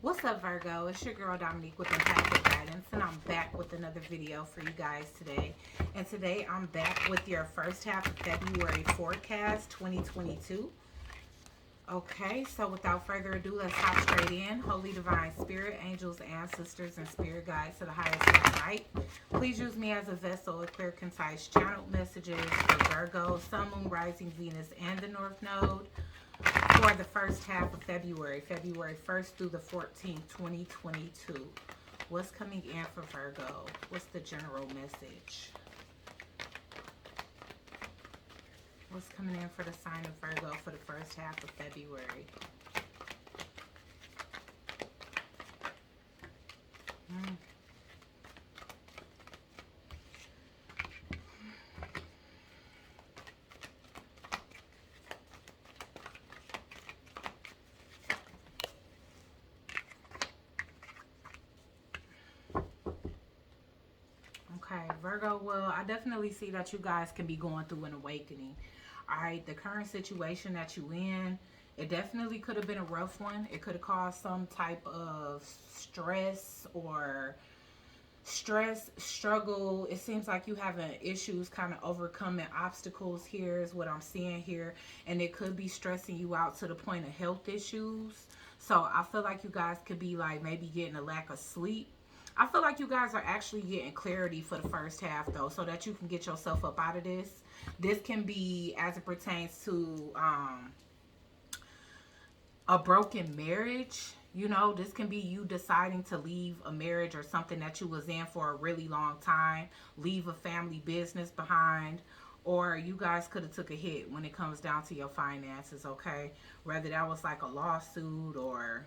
What's up, Virgo? It's your girl Dominique with Empathic Guidance, and I'm back with another video for you guys today. And today I'm back with your first half of February forecast 2022. Okay, so without further ado, let's hop straight in. Holy Divine Spirit, angels, ancestors, and spirit guides to the highest and right. Please use me as a vessel of clear, concise channeled messages for Virgo, Sun, Moon, Rising, Venus, and the North Node for the first half of February, February 1st through the 14th, 2022. What's coming in for Virgo? What's the general message? What's coming in for the sign of Virgo for the first half of February? Okay, Virgo, well, I definitely see that you guys can be going through an awakening. All right, the current situation that you in, it definitely could have been a rough one. It could have caused some type of struggle. It seems like you having issues kind of overcoming obstacles here is what I'm seeing here. And it could be stressing you out to the point of health issues. So I feel like you guys could be like maybe getting a lack of sleep. I feel like you guys are actually getting clarity for the first half though, so that you can get yourself up out of this. This can be as it pertains to a broken marriage. You know, this can be you deciding to leave a marriage or something that you was in for a really long time, leave a family business behind, or you guys could have took a hit when it comes down to your finances, okay? Whether that was like a lawsuit or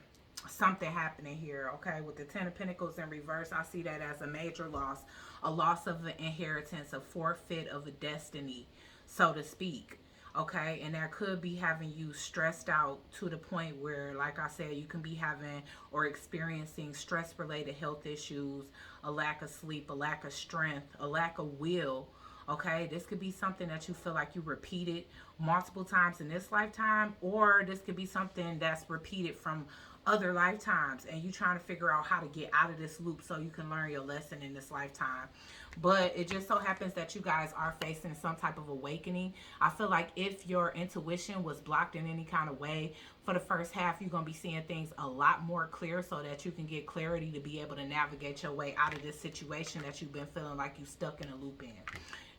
something happening here, okay? With the Ten of Pentacles in reverse, I see that as a major loss, a loss of an inheritance, a forfeit of a destiny, so to speak. Okay, and that could be having you stressed out to the point where, like I said, you can be having or experiencing stress related health issues, a lack of sleep, a lack of strength, a lack of will. Okay, this could be something that you feel like you repeated multiple times in this lifetime, or this could be something that's repeated from other lifetimes and you trying to figure out how to get out of this loop so you can learn your lesson in this lifetime. But it just so happens that you guys are facing some type of awakening. I feel like if your intuition was blocked in any kind of way for the first half, you're going to be seeing things a lot more clear so that you can get clarity to be able to navigate your way out of this situation that you've been feeling like you stuck in a loop in.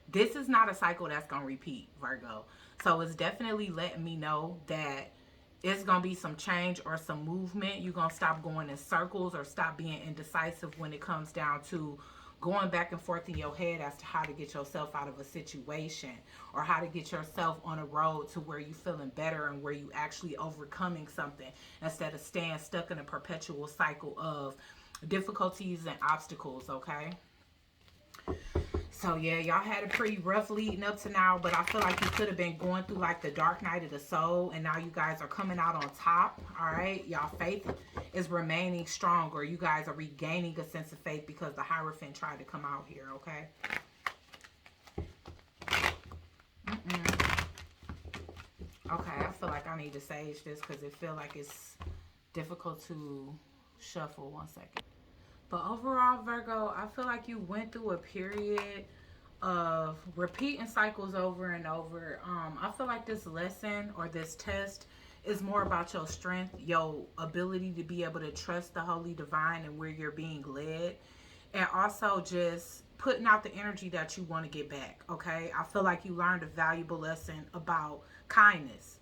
This is not a cycle that's going to repeat, Virgo. So it's definitely letting me know that it's going to be some change or some movement. You're going to stop going in circles or stop being indecisive when it comes down to going back and forth in your head as to how to get yourself out of a situation or how to get yourself on a road to where you feeling better and where you actually overcoming something instead of staying stuck in a perpetual cycle of difficulties and obstacles, okay? So yeah, y'all had a pretty rough leading up to now, but I feel like you could have been going through like the dark night of the soul, and now you guys are coming out on top. All right, y'all faith is remaining strong, or you guys are regaining a sense of faith because the Hierophant tried to come out here. Okay. Okay, I feel like I need to sage this because it feel like it's difficult to shuffle. 1 second. But overall, Virgo, I feel like you went through a period of repeating cycles over and over. I feel like this lesson or this test is more about your strength, your ability to be able to trust the Holy Divine and where you're being led. And also just putting out the energy that you want to get back, okay? I feel like you learned a valuable lesson about kindness,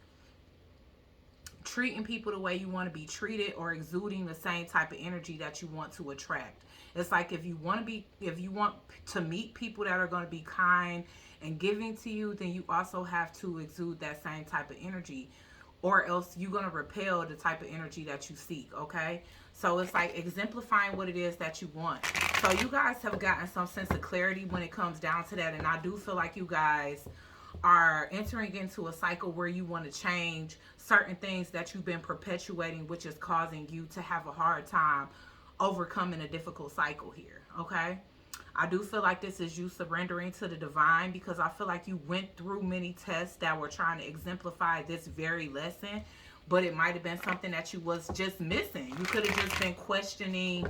treating people the way you want to be treated, or exuding the same type of energy that you want to attract. It's like if you want to meet people that are going to be kind and giving to you, then you also have to exude that same type of energy, or else you're going to repel the type of energy that you seek, okay? So it's like exemplifying what it is that you want. So you guys have gotten some sense of clarity when it comes down to that, and I do feel like you guys are entering into a cycle where you want to change certain things that you've been perpetuating, which is causing you to have a hard time overcoming a difficult cycle here, okay? I do feel like this is you surrendering to the divine, because I feel like you went through many tests that were trying to exemplify this very lesson, but it might have been something that you was just missing. You could have just been questioning,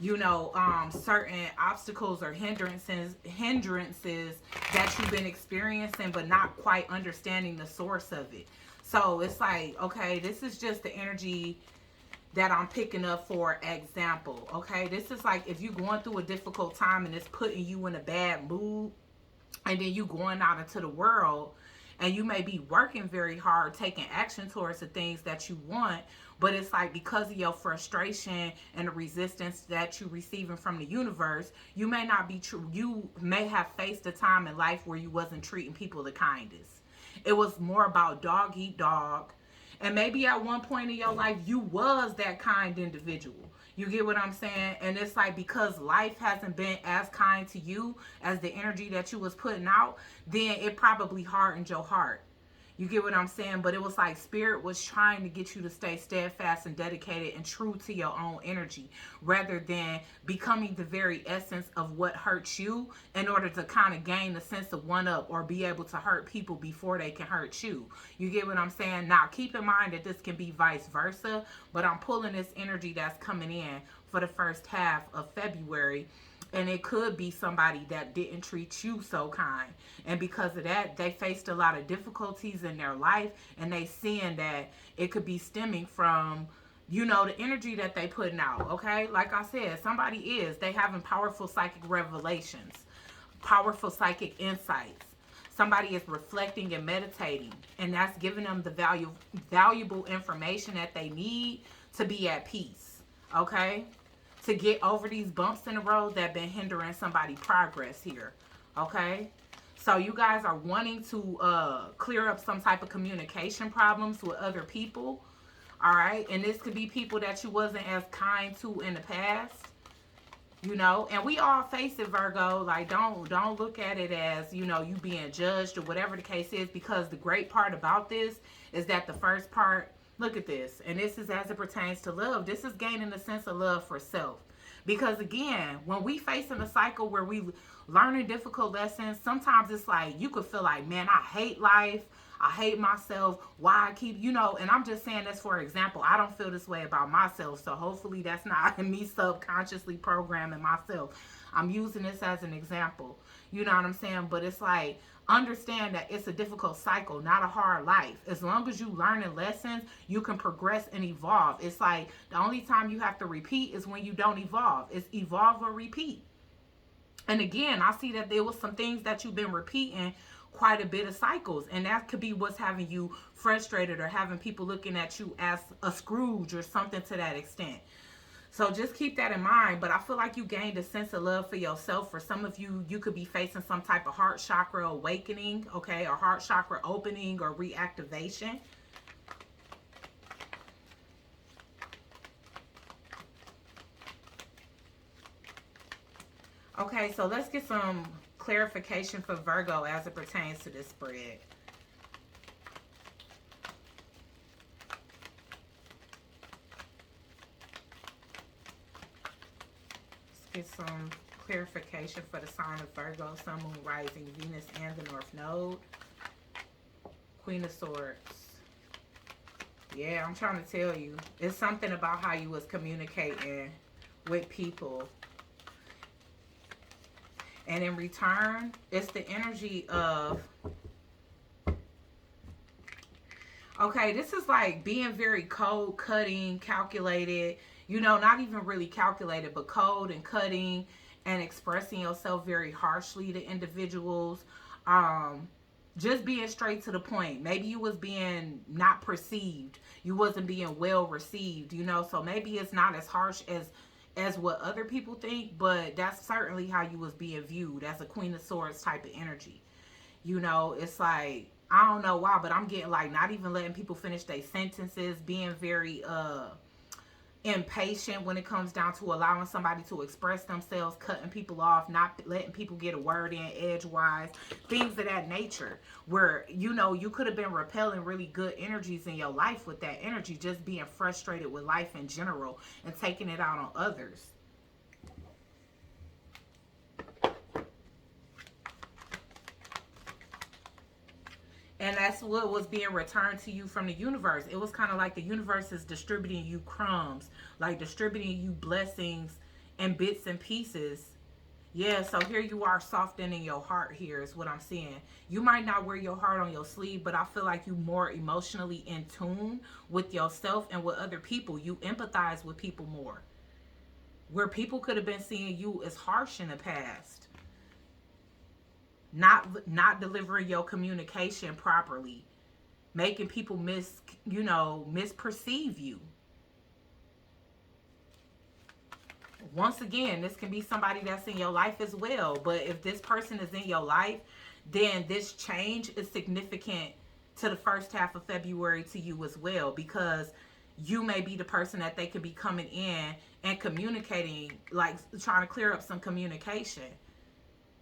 you know, certain obstacles or hindrances that you've been experiencing, but not quite understanding the source of it. So it's like, okay, this is just the energy that I'm picking up. For example, okay, this is like if you're going through a difficult time and it's putting you in a bad mood, and then you going out into the world and you may be working very hard, taking action towards the things that you want, but it's like because of your frustration and the resistance that you're receiving from the universe, you may not be true. You may have faced a time in life where you wasn't treating people the kindest. It was more about dog eat dog. And maybe at one point in your life, you was that kind individual. You get what I'm saying? And it's like because life hasn't been as kind to you as the energy that you was putting out, then it probably hardened your heart. You get what I'm saying? But it was like spirit was trying to get you to stay steadfast and dedicated and true to your own energy rather than becoming the very essence of what hurts you in order to kind of gain a sense of one up or be able to hurt people before they can hurt you. You get what I'm saying? Now, keep in mind that this can be vice versa, but I'm pulling this energy that's coming in for the first half of February. And it could be somebody that didn't treat you so kind. And because of that, they faced a lot of difficulties in their life. And they seeing that it could be stemming from, you know, the energy that they putting out. Okay? Like I said, somebody they having powerful psychic revelations, powerful psychic insights. Somebody is reflecting and meditating. And that's giving them the valuable information that they need to be at peace. Okay? To get over these bumps in the road that been hindering somebody's progress here. Okay? So you guys are wanting to clear up some type of communication problems with other people. All right? And this could be people that you wasn't as kind to in the past. You know, and we all face it, Virgo. Like, don't look at it as, you know, you being judged or whatever the case is, because the great part about this is that the first part, look at this, and this is as it pertains to love. This is gaining a sense of love for self. Because again, when we facing a cycle where we learning difficult lessons, sometimes it's like you could feel like, man, I hate life. I hate myself. Why I keep, you know, and I'm just saying this for example. I don't feel this way about myself. So hopefully that's not me subconsciously programming myself. I'm using this as an example. You know what I'm saying? But it's like, understand that it's a difficult cycle, not a hard life. As long as you learning lessons, you can progress and evolve. It's like the only time you have to repeat is when you don't evolve. It's evolve or repeat. And again, I see that there was some things that you've been repeating quite a bit of cycles, and that could be what's having you frustrated or having people looking at you as a Scrooge or something to that extent. So just keep that in mind. But I feel like you gained a sense of love for yourself. For some of you, you could be facing some type of heart chakra awakening, okay, or heart chakra opening or reactivation. Okay, so let's get some clarification for Virgo as it pertains to this spread. Get some clarification for the sign of Virgo, Sun, Moon, Rising, Venus, and the North Node. Queen of Swords. Yeah, I'm trying to tell you. It's something about how you was communicating with people. And in return, it's the energy of... Okay, this is like being very cold, cutting, calculated. You know, not even really calculated, but cold and cutting and expressing yourself very harshly to individuals. Just being straight to the point. Maybe you was being not perceived. You wasn't being well received, you know. So maybe it's not as harsh as what other people think, but that's certainly how you was being viewed, as a Queen of Swords type of energy. You know, it's like, I don't know why, but I'm getting like not even letting people finish their sentences, being very impatient when it comes down to allowing somebody to express themselves, cutting people off, not letting people get a word in edgewise, things of that nature, where, you know, you could have been repelling really good energies in your life with that energy, just being frustrated with life in general and taking it out on others. And that's what was being returned to you from the universe. It was kind of like the universe is distributing you crumbs, like distributing you blessings and bits and pieces. Yeah, so here you are softening your heart here is what I'm seeing. You might not wear your heart on your sleeve, but I feel like you more emotionally in tune with yourself and with other people. You empathize with people more. Where people could have been seeing you as harsh in the past. Not delivering your communication properly. Making people misperceive you. Once again, this can be somebody that's in your life as well. But if this person is in your life, then this change is significant to the first half of February to you as well, because you may be the person that they could be coming in and communicating, like trying to clear up some communication.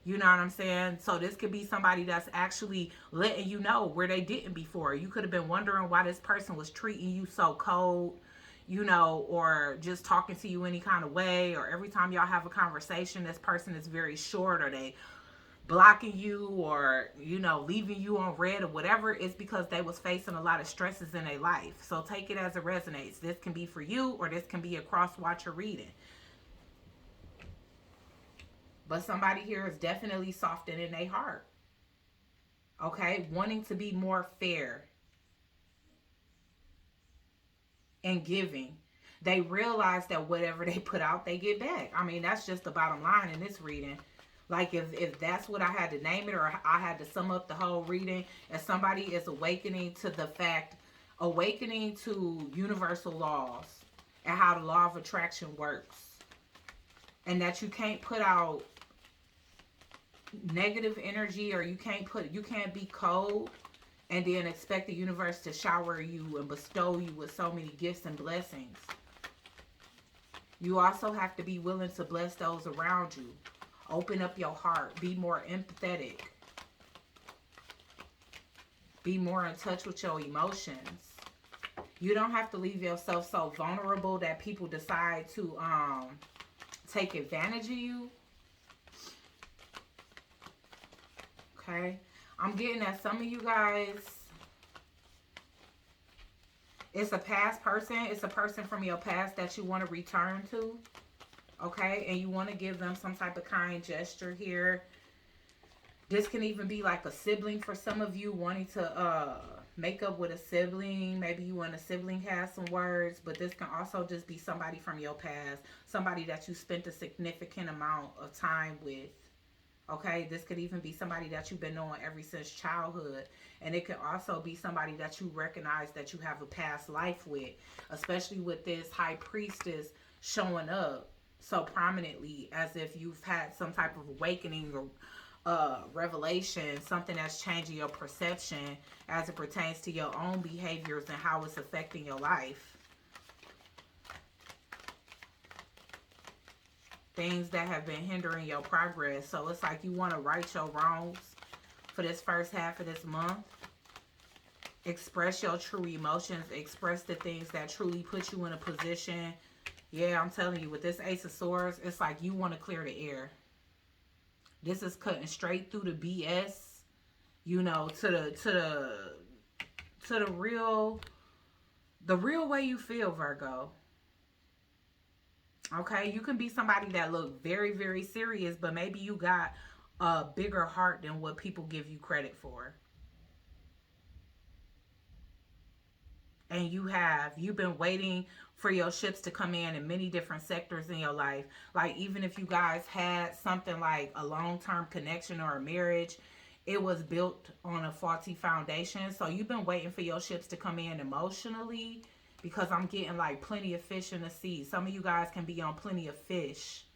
You know what I'm saying? So this could be somebody that's actually letting you know where they didn't before. You could have been wondering why this person was treating you so cold, or just talking to you any kind of way, or every time y'all have a conversation, this person is very short, or they blocking you, or leaving you on red, or whatever. It's because they was facing a lot of stresses in their life. So take it as it resonates. This can be for you, or this can be a cross watcher reading. But somebody here is definitely softening their heart. Okay? Wanting to be more fair and giving. They realize that whatever they put out, they get back. I mean, that's just the bottom line in this reading. Like, if that's what I had to name it, or I had to sum up the whole reading, as somebody is awakening to universal laws and how the law of attraction works. And that you can't put out negative energy, or you can't be cold and then expect the universe to shower you and bestow you with so many gifts and blessings. You also have to be willing to bless those around you. Open up your heart. Be more empathetic. Be more in touch with your emotions. You don't have to leave yourself so vulnerable that people decide to take advantage of you. Okay? I'm getting that some of you guys, it's a past person. It's a person from your past that you want to return to. Okay? And you want to give them some type of kind gesture here. This can even be like a sibling for some of you, wanting to make up with a sibling. Maybe you and a sibling has some words, but this can also just be somebody from your past. Somebody that you spent a significant amount of time with. Okay, this could even be somebody that you've been knowing ever since childhood. And it could also be somebody that you recognize that you have a past life with. Especially with this high priestess showing up so prominently, as if you've had some type of awakening or revelation. Something that's changing your perception as it pertains to your own behaviors and how it's affecting your life. Things that have been hindering your progress. So it's like you want to right your wrongs for this first half of this month. Express your true emotions. Express the things that truly put you in a position. Yeah, I'm telling you, with this Ace of Swords, it's like you want to clear the air. This is cutting straight through the BS, to the real way you feel, Virgo. Okay, you can be somebody that look very, very serious, but maybe you got a bigger heart than what people give you credit for. And you've been waiting for your ships to come in many different sectors in your life. Like, even if you guys had something like a long-term connection or a marriage, it was built on a faulty foundation. So you've been waiting for your ships to come in emotionally, because I'm getting like plenty of fish in the sea. Some of you guys can be on plenty of fish.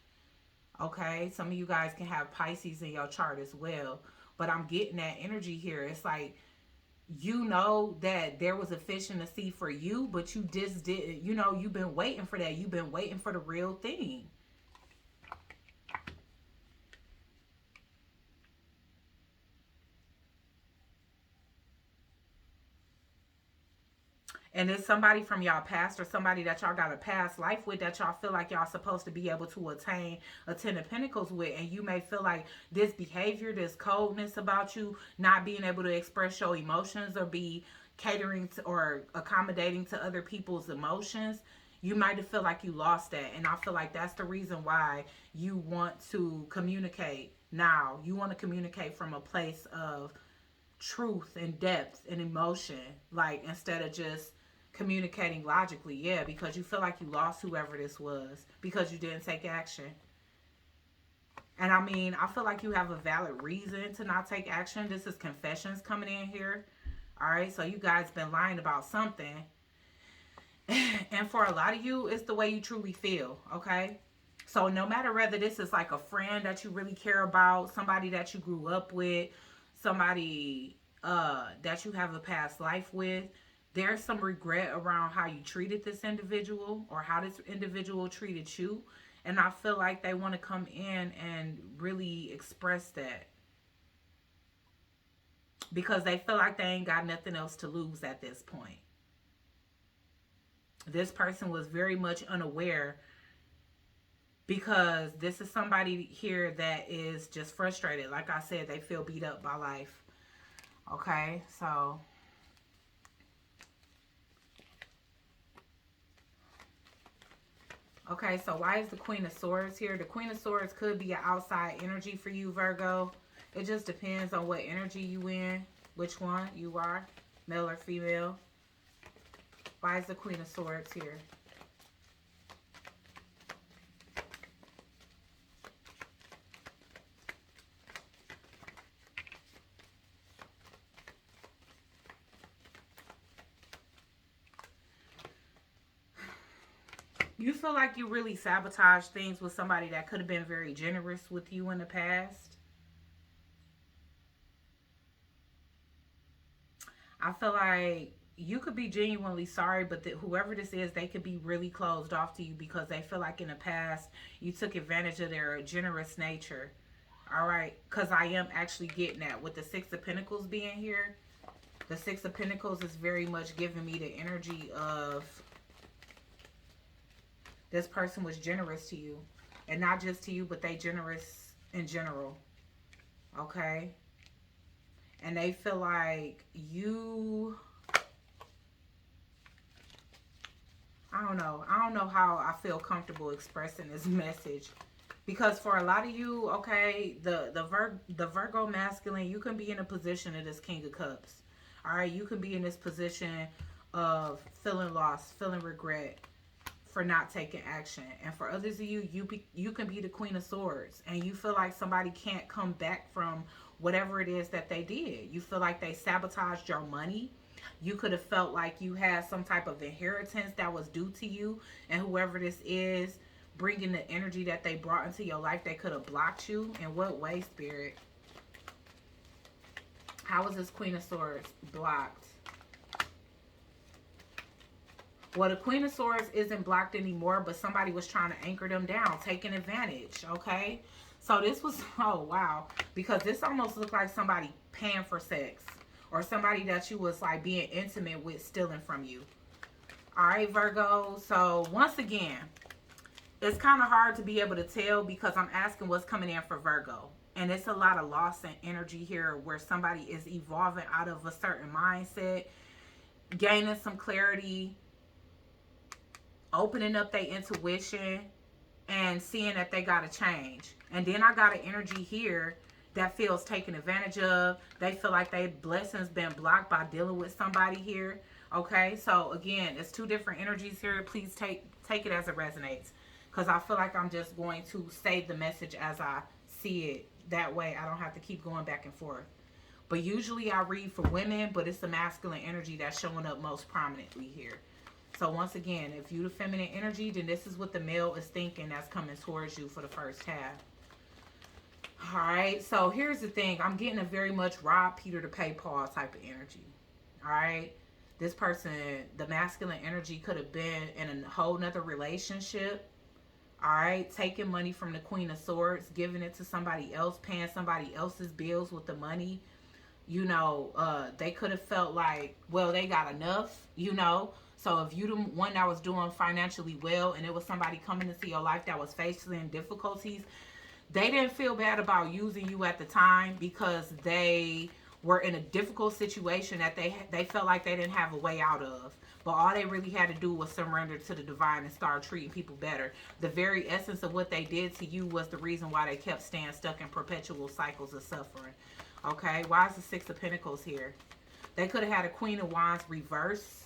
Okay? Some of you guys can have Pisces in your chart as well. But I'm getting that energy here. It's like, you know that there was a fish in the sea for you, but you just didn't, you've been waiting for that. You've been waiting for the real thing. And it's somebody from y'all past or somebody that y'all got a past life with that y'all feel like y'all supposed to be able to attain a 10 of Pentacles with. And you may feel like this behavior, this coldness about you, not being able to express your emotions or be catering to or accommodating to other people's emotions, you might have feel like you lost that. And I feel like that's the reason why you want to communicate now. You want to communicate from a place of truth and depth and emotion, like instead of just communicating logically. Yeah, because you feel like you lost whoever this was because you didn't take action. And I mean, I feel like you have a valid reason to not take action. This is confessions coming in here. All right, so you guys been lying about something. And for a lot of you, it's the way you truly feel, okay? So no matter whether this is like a friend that you really care about, somebody that you grew up with, somebody that you have a past life with, there's some regret around how you treated this individual or how this individual treated you. And I feel like they want to come in and really express that because they feel like they ain't got nothing else to lose at this point. This person was very much unaware because this is somebody here that is just frustrated. Like I said, they feel beat up by life. Okay, so okay, so why is the Queen of Swords here? The Queen of Swords could be an outside energy for you, Virgo. It just depends on what energy you in, which one you are, male or female. Why is the Queen of Swords here? You feel like you really sabotaged things with somebody that could have been very generous with you in the past. I feel like you could be genuinely sorry, but whoever this is, they could be really closed off to you because they feel like in the past you took advantage of their generous nature. All right, because I am actually getting that with the Six of Pentacles being here. The Six of Pentacles is very much giving me the energy of this person was generous to you. And not just to you, but they generous in general. Okay? And they feel like you... I don't know. I don't know how I feel comfortable expressing this message. Because for a lot of you, okay, the Virgo masculine, you can be in a position of this King of Cups. All right? You can be in this position of feeling lost, feeling regret for not taking action. And for others of you, you can be the Queen of Swords. And you feel like somebody can't come back from whatever it is that they did. You feel like they sabotaged your money. You could have felt like you had some type of inheritance that was due to you. And whoever this is, bringing the energy that they brought into your life, they could have blocked you. In what way, Spirit? How was this Queen of Swords blocked? Well, the Queen of Swords isn't blocked anymore, but somebody was trying to anchor them down, taking advantage, okay? So this was, oh, wow. Because this almost looked like somebody paying for sex. Or somebody that you was like being intimate with stealing from you. All right, Virgo. So once again, it's kind of hard to be able to tell because I'm asking what's coming in for Virgo. And it's a lot of loss and energy here where somebody is evolving out of a certain mindset, gaining some clarity, opening up their intuition and seeing that they got to change. And then I got an energy here that feels taken advantage of. They feel like their blessings been blocked by dealing with somebody here. Okay, so again, it's two different energies here. Please take it as it resonates, because I feel like I'm just going to say the message as I see it. That way I don't have to keep going back and forth. But usually I read for women, but it's the masculine energy that's showing up most prominently here. So once again, if you the feminine energy, then this is what the male is thinking that's coming towards you for the first half. All right, so here's the thing. I'm getting a very much rob Peter to pay Paul type of energy. All right, this person, the masculine energy could have been in a whole nother relationship. All right, taking money from the Queen of Swords, giving it to somebody else, paying somebody else's bills with the money. You know, they could have felt like, well, they got enough, you know. So if you the one that was doing financially well and it was somebody coming into your life that was facing difficulties, they didn't feel bad about using you at the time because they were in a difficult situation that they felt like they didn't have a way out of. But all they really had to do was surrender to the divine and start treating people better. The very essence of what they did to you was the reason why they kept staying stuck in perpetual cycles of suffering. Okay, why is the Six of Pentacles here? They could have had a Queen of Wands reverse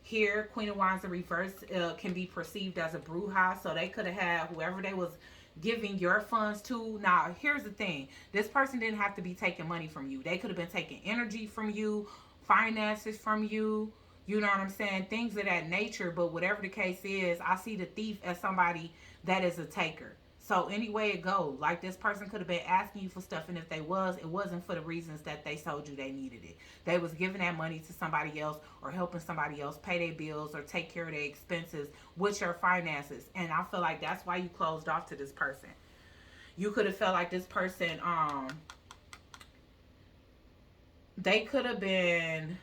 here. Queen of Wands in reverse can be perceived as a bruja. So they could have had whoever they was giving your funds to. Now, here's the thing. This person didn't have to be taking money from you. They could have been taking energy from you, finances from you. You know what I'm saying? Things of that nature. But whatever the case is, I see the thief as somebody that is a taker. So any way it goes, like this person could have been asking you for stuff, and if they was, it wasn't for the reasons that they told you they needed it. They was giving that money to somebody else or helping somebody else pay their bills or take care of their expenses with your finances. And I feel like that's why you closed off to this person. You could have felt like this person, they could have been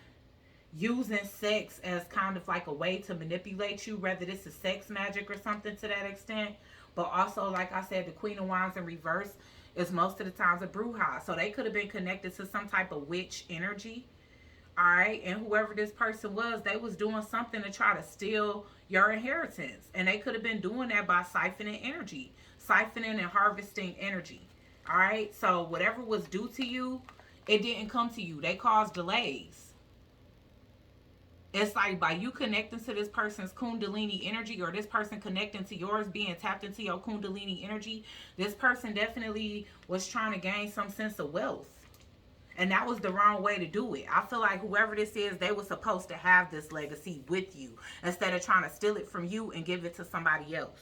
using sex as kind of like a way to manipulate you, whether this is sex magic or something to that extent. But also, like I said, the Queen of Wands in reverse is most of the times a bruja. So they could have been connected to some type of witch energy. All right. And whoever this person was, they was doing something to try to steal your inheritance. And they could have been doing that by siphoning energy, siphoning and harvesting energy. All right. So whatever was due to you, it didn't come to you. They caused delays. It's like by you connecting to this person's Kundalini energy, or this person connecting to yours, being tapped into your Kundalini energy, this person definitely was trying to gain some sense of wealth. And that was the wrong way to do it. I feel like whoever this is, they were supposed to have this legacy with you instead of trying to steal it from you and give it to somebody else.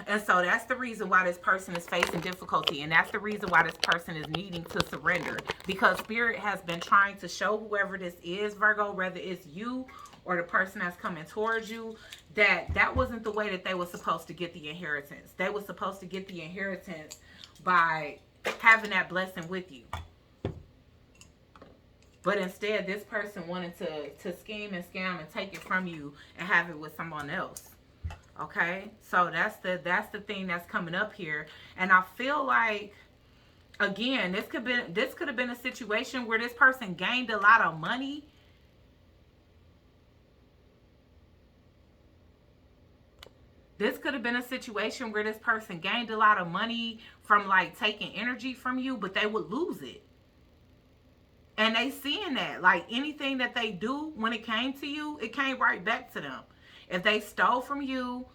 And so that's the reason why this person is facing difficulty. And that's the reason why this person is needing to surrender. Because Spirit has been trying to show whoever this is, Virgo, whether it's you or the person that's coming towards you, that that wasn't the way that they were supposed to get the inheritance. They were supposed to get the inheritance by having that blessing with you. But instead, this person wanted to scheme and scam and take it from you and have it with someone else. Okay, so that's the thing that's coming up here. And I feel like, again, this could have been a situation where this person gained a lot of money. This could have been a situation where this person gained a lot of money from like taking energy from you, but they would lose it. And they seeing that, like anything that they do when it came to you, it came right back to them. If they stole from you,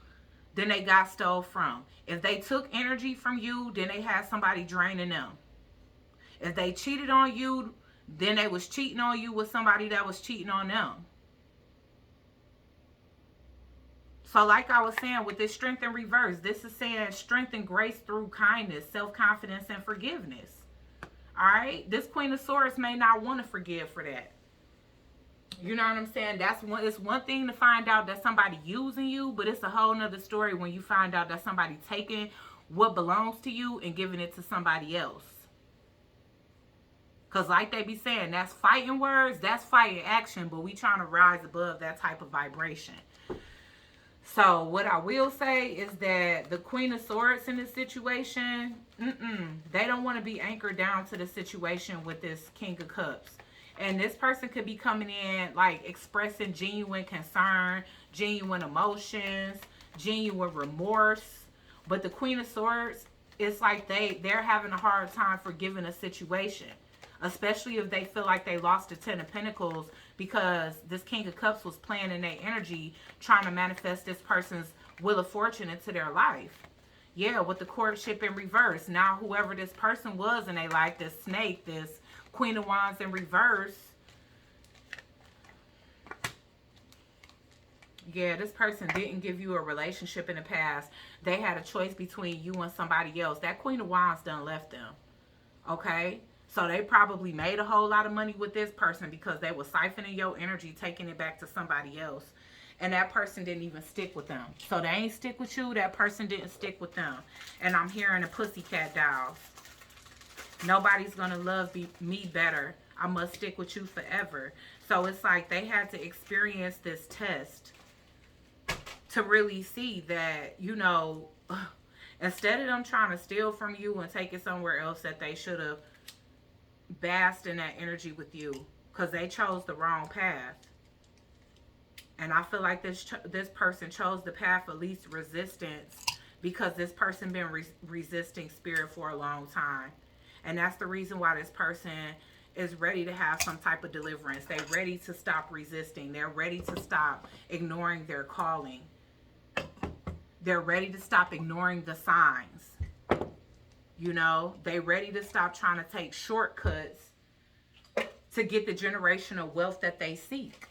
then they got stole from. If they took energy from you, then they had somebody draining them. If they cheated on you, then they was cheating on you with somebody that was cheating on them. So like I was saying, with this strength in reverse, this is saying strength and grace through kindness, self-confidence, and forgiveness. All right? This Queen of Swords may not want to forgive for that. You know what I'm saying? It's one thing to find out that somebody using you, but it's a whole nother story when you find out that somebody taking what belongs to you and giving it to somebody else. Because like they be saying, that's fighting words, that's fighting action, but we trying to rise above that type of vibration. So what I will say is that the Queen of Swords in this situation, they don't want to be anchored down to the situation with this King of Cups. And this person could be coming in like expressing genuine concern, genuine emotions, genuine remorse. But the Queen of Swords, it's like they're having a hard time forgiving a situation. Especially if they feel like they lost the Ten of Pentacles because this King of Cups was playing in their energy, trying to manifest this person's Wheel of Fortune into their life. Yeah, with the courtship in reverse. Now whoever this person was and they like this snake, this Queen of Wands in reverse. Yeah, this person didn't give you a relationship in the past. They had a choice between you and somebody else. That Queen of Wands done left them. Okay? So they probably made a whole lot of money with this person because they were siphoning your energy, taking it back to somebody else. And that person didn't even stick with them. So they ain't stick with you. That person didn't stick with them. And I'm hearing a pussycat dolls. Nobody's going to love me better. I must stick with you forever. So it's like they had to experience this test to really see that, you know, instead of them trying to steal from you and take it somewhere else, that they should have basked in that energy with you, because they chose the wrong path. And I feel like this person chose the path of least resistance, because this person been resisting spirit for a long time. And that's the reason why this person is ready to have some type of deliverance. They're ready to stop resisting. They're ready to stop ignoring their calling. They're ready to stop ignoring the signs. You know, they're ready to stop trying to take shortcuts to get the generational wealth that they seek.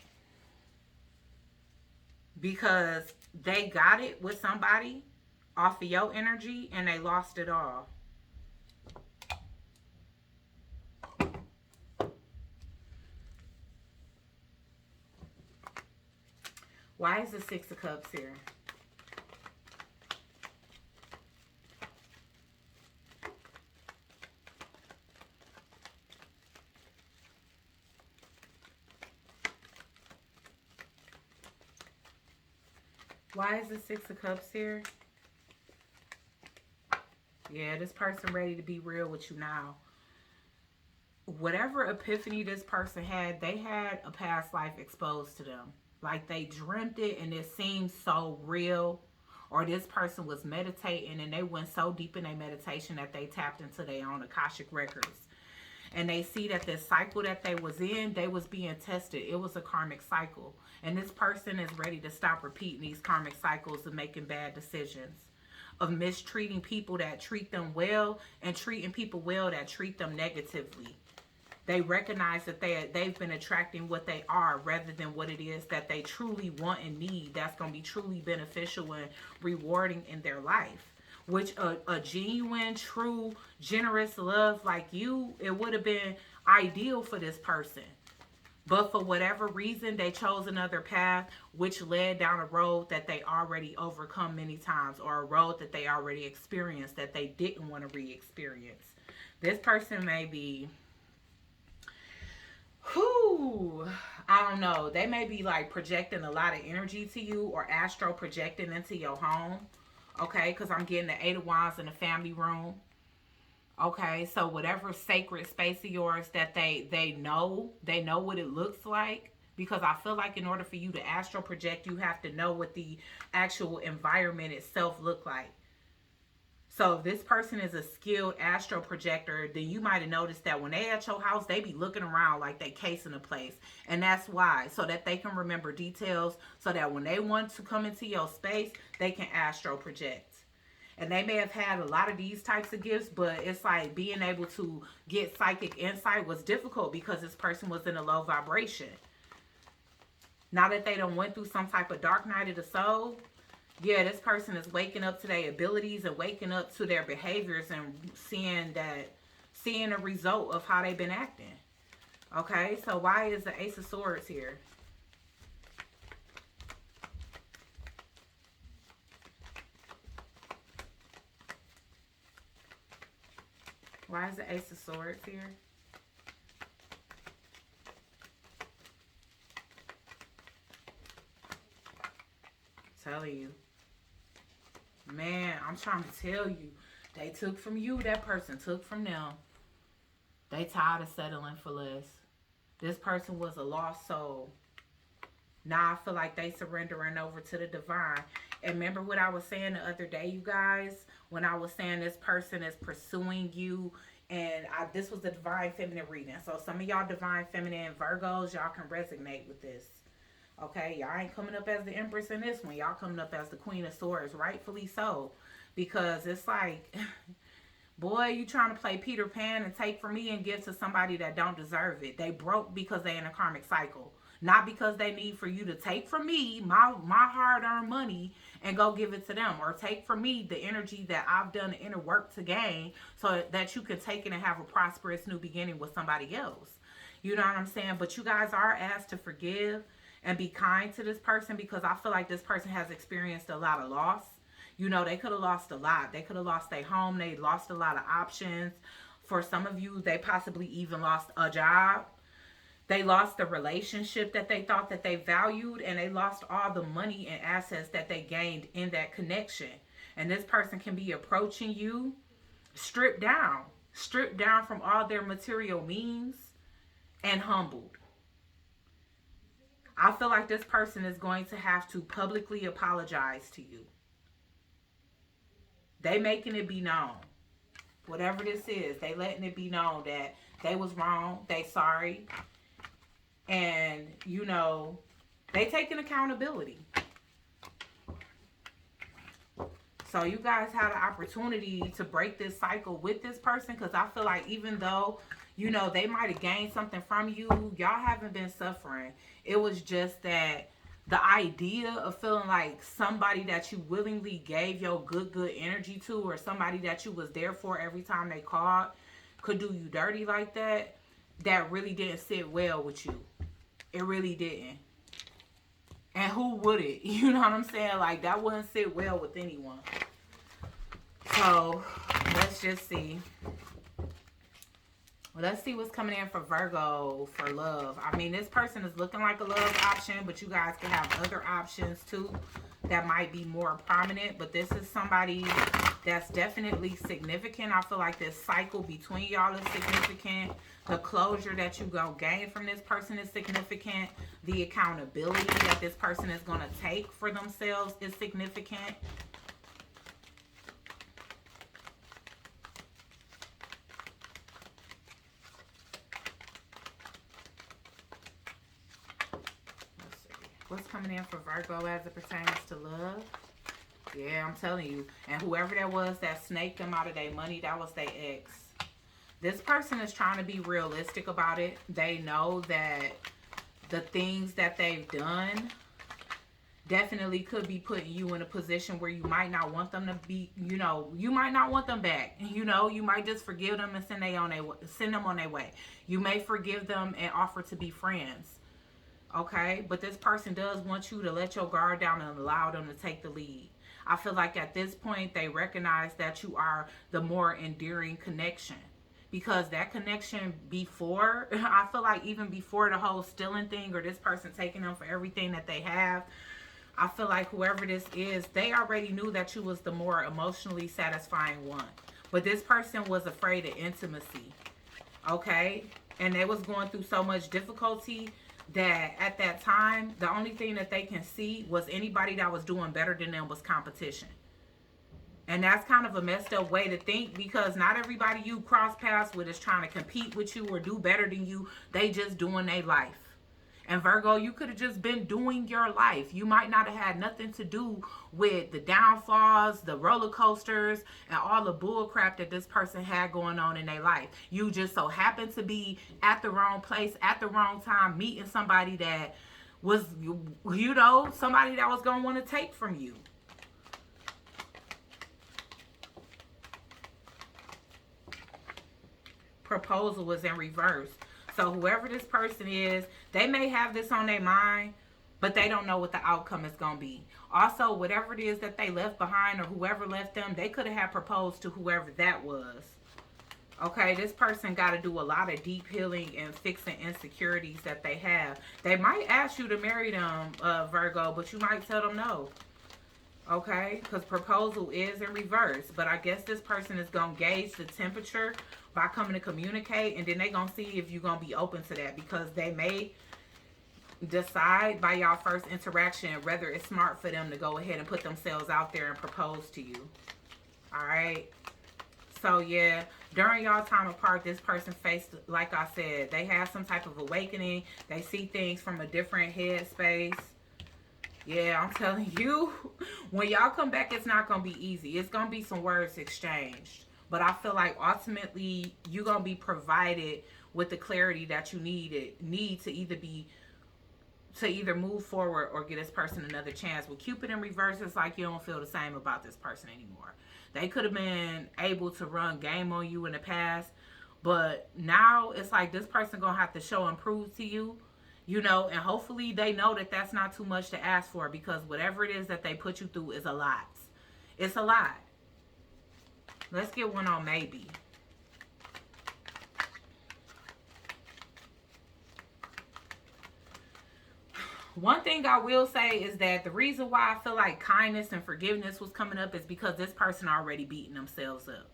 Because they got it with somebody off of your energy and they lost it all. Why is the Six of Cups here? Why is the Six of Cups here? Yeah, this person ready to be real with you now. Whatever epiphany this person had, they had a past life exposed to them. Like they dreamt it and it seemed so real. Or this person was meditating and they went so deep in their meditation that they tapped into their own Akashic records. And they see that this cycle that they was in, they was being tested. It was a karmic cycle. And this person is ready to stop repeating these karmic cycles of making bad decisions, of mistreating people that treat them well and treating people well that treat them negatively. They recognize that they've been attracting what they are rather than what it is that they truly want and need, that's going to be truly beneficial and rewarding in their life. Which a genuine, true, generous love like you, it would have been ideal for this person. But for whatever reason, they chose another path, which led down a road that they already overcome many times, or a road that they already experienced that they didn't want to re-experience. This person may be, I don't know. They may be like projecting a lot of energy to you, or astro projecting into your home. Okay, because I'm getting the Eight of Wands in the family room. Okay, so whatever sacred space of yours that they know what it looks like. Because I feel like in order for you to astral project, you have to know what the actual environment itself look like. So if this person is a skilled astral projector, then you might have noticed that when they at your house, they be looking around like they casing a place. And that's why, so that they can remember details, so that when they want to come into your space, they can astral project. And they may have had a lot of these types of gifts, but it's like being able to get psychic insight was difficult because this person was in a low vibration. Now that they done went through some type of dark night of the soul, yeah, this person is waking up to their abilities and waking up to their behaviors and seeing a result of how they've been acting. Okay, so why is the Ace of Swords here? Why is the Ace of Swords here? Telling you. Man, I'm trying to tell you. They took from you, that person took from them. They tired of settling for less. This person was a lost soul. Now I feel like they surrendering over to the divine. And remember what I was saying the other day, you guys? When I was saying this person is pursuing you. And this was the divine feminine reading. So some of y'all divine feminine Virgos, y'all can resonate with this. Okay, y'all ain't coming up as the Empress in this one. Y'all coming up as the Queen of Swords, rightfully so. Because it's like, boy, you trying to play Peter Pan and take from me and give to somebody that don't deserve it. They broke because they in a karmic cycle. Not because they need for you to take from me, my hard-earned money, and go give it to them. Or take from me the energy that I've done the inner work to gain, so that you can take it and have a prosperous new beginning with somebody else. You know what I'm saying? But you guys are asked to forgive and be kind to this person, because I feel like this person has experienced a lot of loss. You know, they could have lost a lot. They could have lost their home. They lost a lot of options. For some of you, they possibly even lost a job. They lost the relationship that they thought that they valued, and they lost all the money and assets that they gained in that connection. And this person can be approaching you stripped down from all their material means and humbled. I feel like this person is going to have to publicly apologize to you. They making it be known. Whatever this is, they letting it be known that they was wrong, they sorry, and they taking accountability. So you guys had an opportunity to break this cycle with this person, because I feel like even though they might have gained something from you, y'all haven't been suffering. It was just that the idea of feeling like somebody that you willingly gave your good energy to, or somebody that you was there for every time they called, could do you dirty like that, that really didn't sit well with you. It really didn't. And who would it? You know what I'm saying? Like, that wouldn't sit well with anyone. So, let's just see. Let's see what's coming in for Virgo for love. I mean, this person is looking like a love option, but you guys can have other options too that might be more prominent. But this is somebody that's definitely significant. I feel like this cycle between y'all is significant. The closure that you go gain from this person is significant. The accountability that this person is going to take for themselves is significant. What's coming in for Virgo as it pertains to love? Yeah, I'm telling you. And whoever that was that snaked them out of their money, that was their ex. This person is trying to be realistic about it. They know that the things that they've done definitely could be putting you in a position where you might not want them to be, you might not want them back. You might just forgive them and send them on their way. You may forgive them and offer to be friends. Okay, but this person does want you to let your guard down and allow them to take the lead. I feel like at this point they recognize that you are the more endearing connection, because that connection before, I feel like even before the whole stealing thing or this person taking them for everything that they have, I feel like whoever this is, they already knew that you was the more emotionally satisfying one. But this person was afraid of intimacy. Okay, and they was going through so much difficulty that at that time, the only thing that they can see was anybody that was doing better than them was competition. And that's kind of a messed up way to think, because not everybody you cross paths with is trying to compete with you or do better than you. They just doing their life. And Virgo, you could have just been doing your life. You might not have had nothing to do with the downfalls, the roller coasters, and all the bull crap that this person had going on in their life. You just so happened to be at the wrong place at the wrong time, meeting somebody that was, somebody that was going to want to take from you. Proposal was in reverse. So whoever this person is, they may have this on their mind, but they don't know what the outcome is going to be. Also, whatever it is that they left behind or whoever left them, they could have had proposed to whoever that was. Okay, this person got to do a lot of deep healing and fixing insecurities that they have. They might ask you to marry them, Virgo, but you might tell them no. Okay, because proposal is in reverse. But I guess this person is going to gauge the temperature by coming to communicate, and then they're going to see if you're going to be open to that, because they may decide by y'all first interaction whether it's smart for them to go ahead and put themselves out there and propose to you. All right. So yeah, during y'all time apart, this person faced, like I said, they have some type of awakening. They see things from a different headspace. Yeah, I'm telling you, when y'all come back, it's not going to be easy. It's going to be some words exchanged. But I feel like ultimately you're going to be provided with the clarity that you need to either move forward or get this person another chance. With Cupid in reverse, it's like you don't feel the same about this person anymore. They could have been able to run game on you in the past, but now it's like this person going to have to show and prove to you, and hopefully they know that that's not too much to ask for, because whatever it is that they put you through is a lot. It's a lot. Let's get one on maybe. One thing I will say is that the reason why I feel like kindness and forgiveness was coming up is because this person already beating themselves up.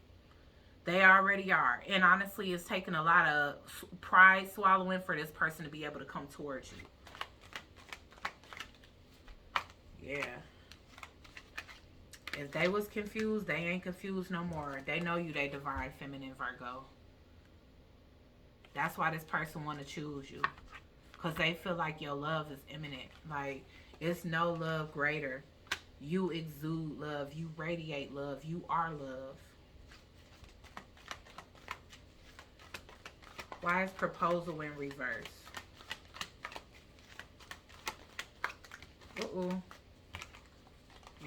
They already are. And honestly, it's taking a lot of pride swallowing for this person to be able to come towards you. Yeah. If they was confused, they ain't confused no more. They know you, they divine feminine Virgo. That's why this person want to choose you. Because they feel like your love is imminent. Like, it's no love greater. You exude love. You radiate love. You are love. Why is proposal in reverse? Uh-oh.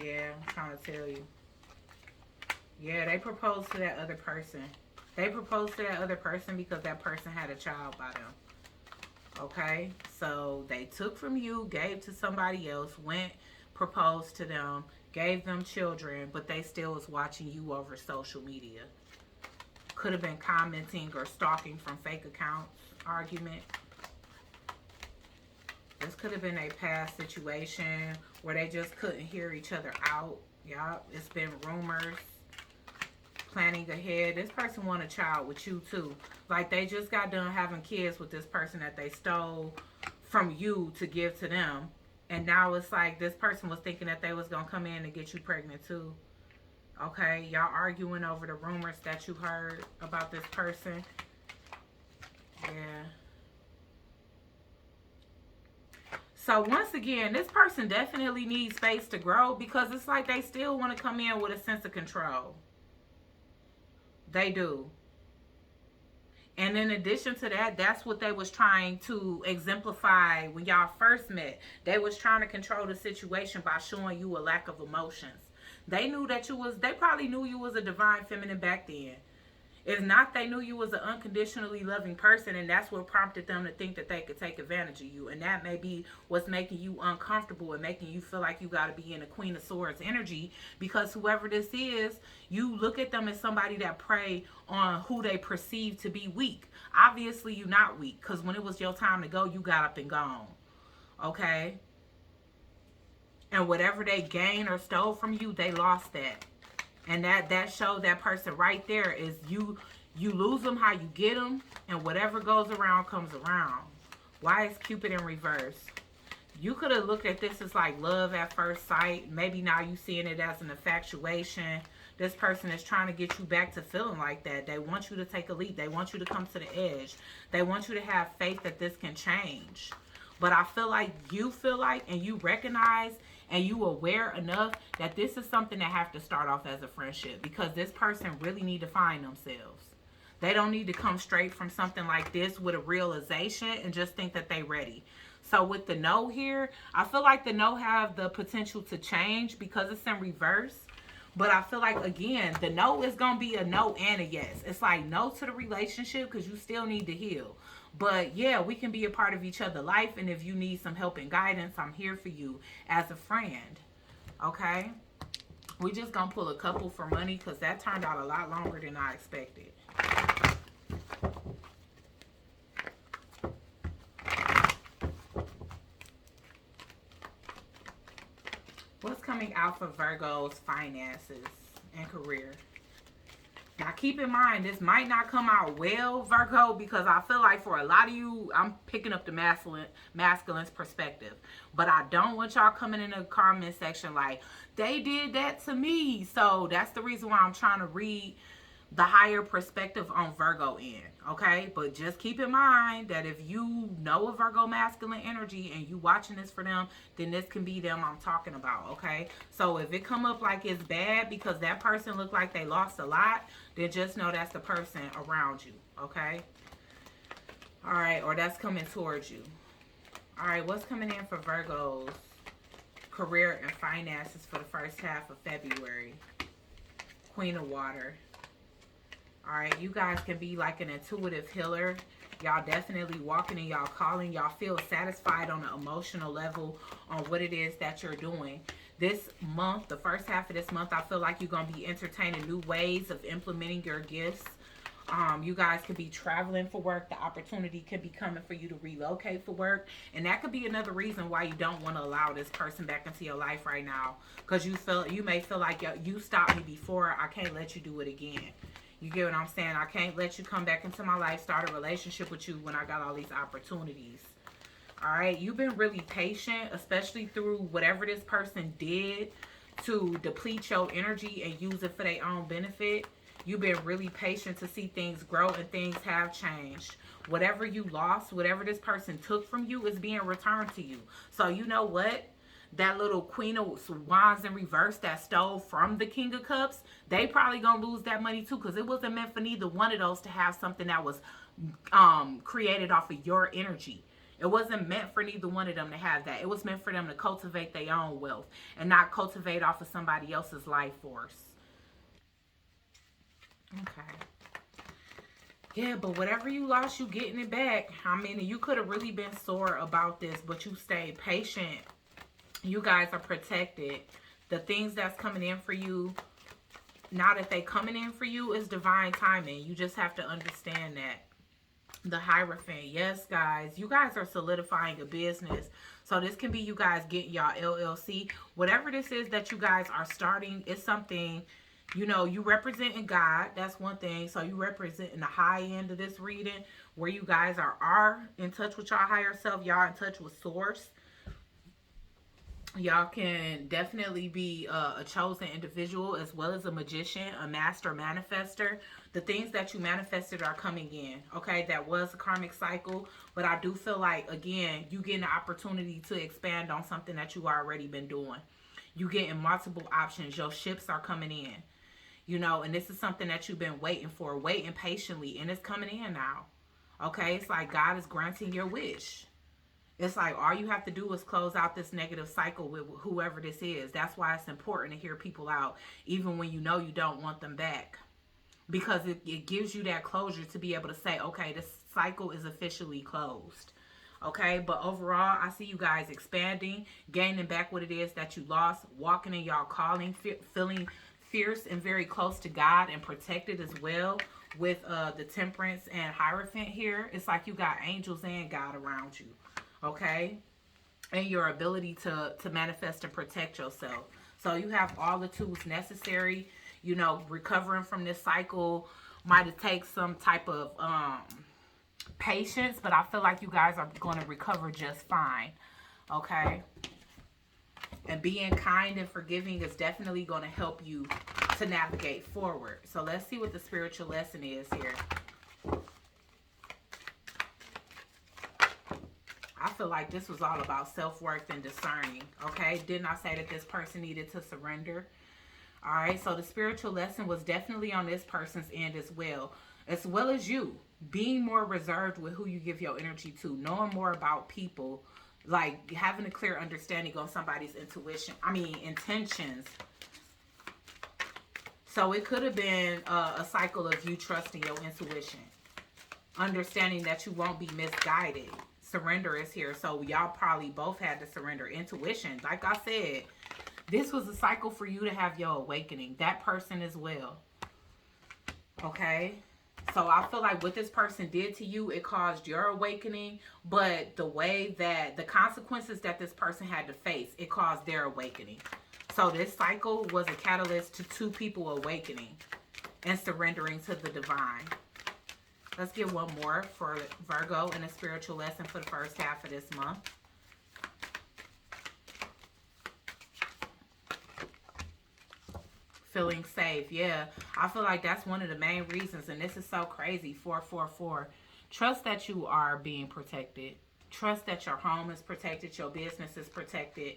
Yeah, I'm trying to tell you. Yeah, they proposed to that other person. They proposed to that other person because that person had a child by them. Okay? So they took from you, gave to somebody else, went, proposed to them, gave them children, but they still was watching you over social media. Could have been commenting or stalking from fake accounts. Argument. This could have been a past situation where they just couldn't hear each other out. Yup. It's been rumors. Planning ahead. This person want a child with you too. Like they just got done having kids with this person that they stole from you to give to them. And now it's like this person was thinking that they was going to come in and get you pregnant too. Okay, y'all arguing over the rumors that you heard about this person. Yeah. So once again, this person definitely needs space to grow because it's like they still want to come in with a sense of control. They do. And in addition to that, that's what they was trying to exemplify when y'all first met. They was trying to control the situation by showing you a lack of emotions. They knew that they probably knew you was a divine feminine back then. If not, they knew you was an unconditionally loving person, and that's what prompted them to think that they could take advantage of you. And that may be what's making you uncomfortable and making you feel like you got to be in a Queen of Swords energy, because whoever this is, you look at them as somebody that prey on who they perceive to be weak. Obviously, you're not weak, because when it was your time to go, you got up and gone. Okay? And whatever they gained or stole from you, they lost that. And that showed that person right there is you lose them how you get them, and whatever goes around comes around. Why is Cupid in reverse? You could have looked at this as like love at first sight. Maybe now you seeing it as an infatuation. This person is trying to get you back to feeling like that. They want you to take a leap. They want you to come to the edge. They want you to have faith that this can change. But I feel like and you recognize and you aware enough that this is something that have to start off as a friendship, because this person really need to find themselves. They don't need to come straight from something like this with a realization and just think that they ready. So with the no here, I feel like the no have the potential to change because it's in reverse. But I feel like, again, the no is going to be a no and a yes. It's like no to the relationship because you still need to heal. But yeah, we can be a part of each other's life. And if you need some help and guidance, I'm here for you as a friend. Okay? We just going to pull a couple for money because that turned out a lot longer than I expected. What's coming out for Virgo's finances and career? Now, keep in mind, this might not come out well, Virgo, because I feel like for a lot of you, I'm picking up the masculine's perspective. But I don't want y'all coming in the comment section like, they did that to me. So that's the reason why I'm trying to read the higher perspective on Virgo end, okay? But just keep in mind that if you know a Virgo masculine energy and you watching this for them, then this can be them I'm talking about, okay? So if it come up like it's bad because that person looked like they lost a lot, then just know that's the person around you, okay? All right, or that's coming towards you. All right, what's coming in for Virgo's career and finances for the first half of February? Queen of Water. All right, you guys can be like an intuitive healer. Y'all definitely walking in y'all calling. Y'all feel satisfied on an emotional level on what it is that you're doing. This month, the first half of this month, I feel like you're going to be entertaining new ways of implementing your gifts. You guys could be traveling for work. The opportunity could be coming for you to relocate for work. And that could be another reason why you don't want to allow this person back into your life right now. Because you may feel like, yo, you stopped me before. I can't let you do it again. You get what I'm saying? I can't let you come back into my life, start a relationship with you when I got all these opportunities. All right? You've been really patient, especially through whatever this person did to deplete your energy and use it for their own benefit. You've been really patient to see things grow, and things have changed. Whatever you lost, whatever this person took from you is being returned to you. So you know what? That little Queen of Wands in reverse that stole from the King of Cups, they probably gonna lose that money too, because it wasn't meant for neither one of those to have something that was created off of your energy. It wasn't meant for neither one of them to have that. It was meant for them to cultivate their own wealth and not cultivate off of somebody else's life force. Okay. Yeah, but whatever you lost, you getting it back. I mean, you could have really been sore about this, but you stayed patient. You guys are protected. The things that's coming in for you, now that they coming in for you, is divine timing. You just have to understand that. The Hierophant. Yes, guys. You guys are solidifying a business. So this can be you guys getting y'all LLC. Whatever this is that you guys are starting, it's something, you know, you representing God. That's one thing. So you representing the high end of this reading, where you guys are in touch with y'all higher self. Y'all in touch with source. Y'all can definitely be a chosen individual, as well as a magician, a master manifester. The things that you manifested are coming in. Okay, that was a karmic cycle, but I do feel like, again, you getting the opportunity to expand on something that you already been doing. You getting multiple options. Your ships are coming in, you know, and this is something that you've been waiting for, waiting patiently, and it's coming in now. Okay, it's like God is granting your wish. It's like all you have to do is close out this negative cycle with whoever this is. That's why it's important to hear people out, even when you know you don't want them back. Because it gives you that closure to be able to say, okay, this cycle is officially closed. Okay, but overall, I see you guys expanding, gaining back what it is that you lost, walking in y'all calling, feeling fierce and very close to God and protected as well with the Temperance and Hierophant here. It's like you got angels and God around you. Okay, and your ability to manifest and protect yourself. So you have all the tools necessary. You know, recovering from this cycle might have taken some type of patience, but I feel like you guys are going to recover just fine. Okay, and being kind and forgiving is definitely going to help you to navigate forward. So let's see what the spiritual lesson is here. I feel like this was all about self-worth and discerning, okay? Didn't I say that this person needed to surrender? All right, so the spiritual lesson was definitely on this person's end as well as you. Being more reserved with who you give your energy to, knowing more about people, like having a clear understanding on somebody's intentions. So it could have been a cycle of you trusting your intuition, understanding that you won't be misguided. Surrender is here. So y'all probably both had to surrender. Intuition. Like I said, this was a cycle for you to have your awakening. That person as well. Okay? So I feel like what this person did to you, it caused your awakening. But the way that the consequences that this person had to face, it caused their awakening. So this cycle was a catalyst to two people awakening and surrendering to the divine. Let's get one more for Virgo and a spiritual lesson for the first half of this month. Feeling safe. Yeah, I feel like that's one of the main reasons. And this is so crazy. 444. Trust that you are being protected. Trust that your home is protected. Your business is protected.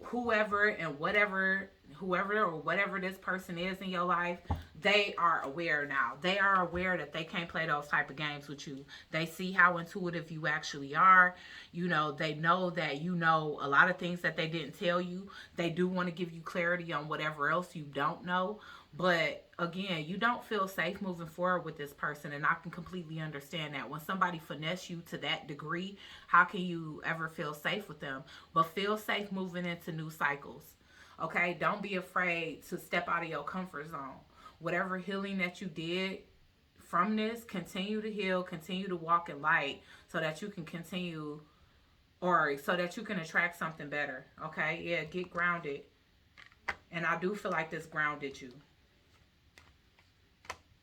Whoever or whatever this person is in your life, they are aware now. They are aware that they can't play those type of games with you. They see how intuitive you actually are. You know, they know that you know a lot of things that they didn't tell you. They do want to give you clarity on whatever else you don't know. But again, you don't feel safe moving forward with this person, and I can completely understand that. When somebody finesse you to that degree, how can you ever feel safe with them? But feel safe moving into new cycles. Okay, don't be afraid to step out of your comfort zone. Whatever healing that you did from this, continue to heal, continue to walk in light so that you can continue, or so that you can attract something better. Okay? Yeah, get grounded. And I do feel like this grounded you.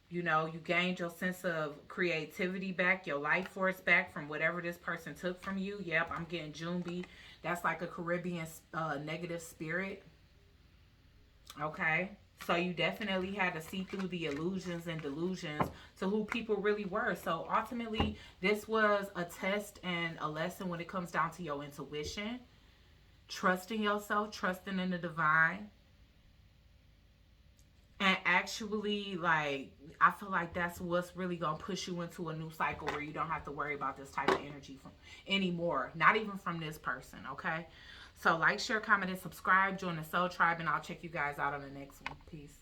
You know, you gained your sense of creativity back, your life force back from whatever this person took from you. Yep, I'm getting Junbi. That's like a Caribbean negative spirit. Okay? So you definitely had to see through the illusions and delusions to who people really were. So ultimately, this was a test and a lesson when it comes down to your intuition, trusting yourself, trusting in the divine. And actually, like, I feel like that's what's really gonna push you into a new cycle where you don't have to worry about this type of energy from anymore. Not even from this person, okay? So like, share, comment, and subscribe. Join the Soul Tribe, and I'll check you guys out on the next one. Peace.